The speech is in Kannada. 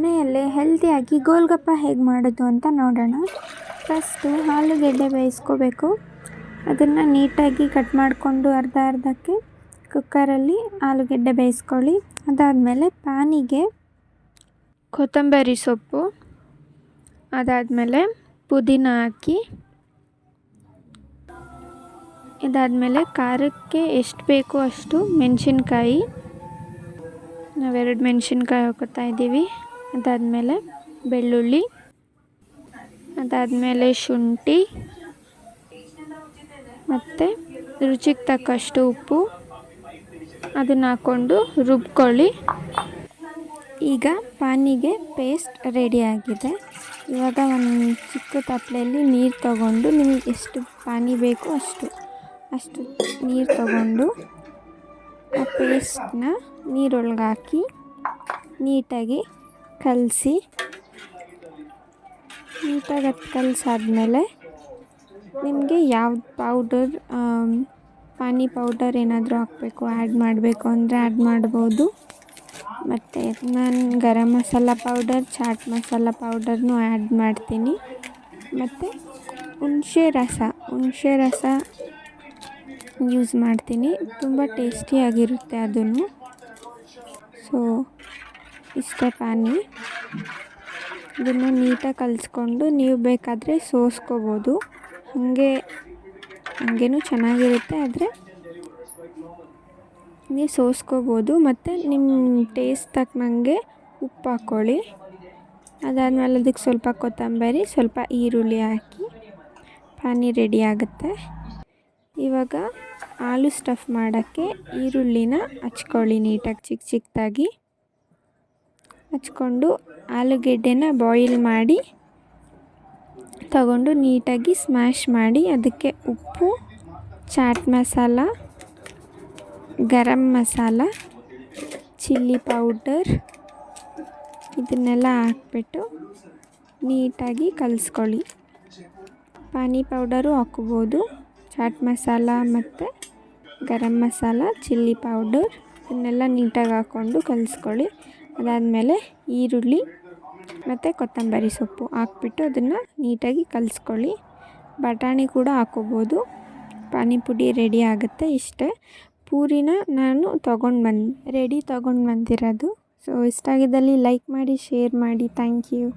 ಮನೆಯಲ್ಲೇ ಹೆಲ್ತಿಯಾಗಿ ಗೋಲ್ಗಪ್ಪ ಹೇಗೆ ಮಾಡೋದು ಅಂತ ನೋಡೋಣ. ಫಸ್ಟು ಆಲೂಗೆಡ್ಡೆ ಬೇಯಿಸ್ಕೋಬೇಕು. ಅದನ್ನು ನೀಟಾಗಿ ಕಟ್ ಮಾಡಿಕೊಂಡು ಅರ್ಧಕ್ಕೆ ಕುಕ್ಕರಲ್ಲಿ ಆಲೂಗೆಡ್ಡೆ ಬೇಯಿಸ್ಕೊಳ್ಳಿ. ಅದಾದಮೇಲೆ ಪ್ಯಾನಿಗೆ ಕೊತ್ತಂಬರಿ ಸೊಪ್ಪು, ಅದಾದಮೇಲೆ ಪುದೀನ ಹಾಕಿ, ಇದಾದಮೇಲೆ ಖಾರಕ್ಕೆ ಎಷ್ಟು ಬೇಕೋ ಅಷ್ಟು ಮೆಣಸಿನ್ಕಾಯಿ, ನಾವು 2 ಮೆಣಸಿನ್ಕಾಯಿ ಹಾಕೋತಾ ಇದ್ದೀವಿ. ಅದಾದಮೇಲೆ ಬೆಳ್ಳುಳ್ಳಿ, ಅದಾದಮೇಲೆ ಶುಂಠಿ ಮತ್ತು ರುಚಿಗೆ ತಕ್ಕಷ್ಟು ಉಪ್ಪು, ಅದನ್ನು ಹಾಕ್ಕೊಂಡು ರುಬ್ಕೊಳ್ಳಿ. ಈಗ ಪಾನಿಗೆ ಪೇಸ್ಟ್ ರೆಡಿಯಾಗಿದೆ. ಇವಾಗ ಒಂದು ಚಿಕ್ಕ ತಪ್ಪಲೆಯಲ್ಲಿ ನೀರು ತಗೊಂಡು ನಿಮಗೆ ಎಷ್ಟು ಪಾನಿ ಬೇಕೋ ಅಷ್ಟು ನೀರು ತಗೊಂಡು ಆ ಪೇಸ್ಟನ್ನ ನೀರೊಳಗೆ ಹಾಕಿ ನೀಟಾಗಿ ಕಲಸಿ. ನೀಟಾಗಿ ಅದು ಕಲಸಾದ್ಮೇಲೆ ನಿಮಗೆ ಯಾವ ಪೌಡರ್, ಪಾನಿ ಪೌಡರ್ ಏನಾದರೂ ಹಾಕಬೇಕು, ಆ್ಯಡ್ ಮಾಡಬೇಕು ಅಂದರೆ ಆ್ಯಡ್ ಮಾಡ್ಬೋದು. ಮತ್ತು ನಾನು ಗರಂ ಮಸಾಲ ಪೌಡರ್, ಚಾಟ್ ಮಸಾಲ ಪೌಡರ್ನೂ ಆ್ಯಡ್ ಮಾಡ್ತೀನಿ. ಮತ್ತು ಹುಣಸೆ ರಸ ಯೂಸ್ ಮಾಡ್ತೀನಿ. ತುಂಬ ಟೇಸ್ಟಿಯಾಗಿರುತ್ತೆ ಅದನ್ನು. ಸೊ ಇಷ್ಟೇ ಪಾನಿ. ಇದನ್ನು ನೀಟಾಗಿ ಕಲಿಸ್ಕೊಂಡು ನೀವು ಬೇಕಾದರೆ ಸೋಸ್ಕೋಬೋದು. ಹಾಗೇನೂ ಚೆನ್ನಾಗಿರುತ್ತೆ, ಆದರೆ ನೀವು ಸೋಸ್ಕೋಬೋದು. ಮತ್ತು ನಿಮ್ಮ ಟೇಸ್ಟ್ ತಕ್ಕನಂಗೆ ಉಪ್ಪು ಹಾಕ್ಕೊಳ್ಳಿ. ಅದಾದಮೇಲೆ ಅದಕ್ಕೆ ಸ್ವಲ್ಪ ಕೊತ್ತಂಬರಿ, ಸ್ವಲ್ಪ ಈರುಳ್ಳಿ ಹಾಕಿ ಪಾನಿ ರೆಡಿ ಆಗುತ್ತೆ. ಇವಾಗ ಆಲೂ ಸ್ಟಫ್ ಮಾಡೋಕ್ಕೆ ಈರುಳ್ಳಿನ ಹಚ್ಕೊಳ್ಳಿ. ನೀಟಾಗಿ ಚಿಕ್ಕದಾಗಿ ಹಚ್ಕೊಂಡು ಆಲೂಗೆಡ್ಡೆನ ಬಾಯ್ಲ್ ಮಾಡಿ ತಗೊಂಡು ನೀಟಾಗಿ ಸ್ಮ್ಯಾಶ್ ಮಾಡಿ ಅದಕ್ಕೆ ಉಪ್ಪು, chat masala, garam masala, chilli powder ಇದನ್ನೆಲ್ಲ ಹಾಕ್ಬಿಟ್ಟು ನೀಟಾಗಿ ಕಲಿಸ್ಕೊಳ್ಳಿ. ಪಾನಿ ಪೌಡರು ಹಾಕ್ಕೋಬೋದು, ಚಾಟ್ ಮಸಾಲ ಮತ್ತು ಗರಂ ಮಸಾಲ, ಚಿಲ್ಲಿ ಪೌಡರ್ ಇದನ್ನೆಲ್ಲ ನೀಟಾಗಿ ಹಾಕ್ಕೊಂಡು ಕಲಿಸ್ಕೊಳ್ಳಿ. ಅದಾದಮೇಲೆ ಈರುಳ್ಳಿ ಮತ್ತು ಕೊತ್ತಂಬರಿ ಸೊಪ್ಪು ಹಾಕ್ಬಿಟ್ಟು ಅದನ್ನು ನೀಟಾಗಿ ಕಲಿಸ್ಕೊಳ್ಳಿ. ಬಟಾಣಿ ಕೂಡ ಹಾಕ್ಕೋಬೋದು. ಪಾನಿಪುರಿ ರೆಡಿ ಆಗುತ್ತೆ. ಇಷ್ಟೇ, ಪೂರಿನ ನಾನು ತೊಗೊಂಡು ಬಂದಿರೋದು. ಸೊ ಇಷ್ಟ ಆಗಿದ್ದಲ್ಲಿ ಲೈಕ್ ಮಾಡಿ, ಶೇರ್ ಮಾಡಿ. Thank you.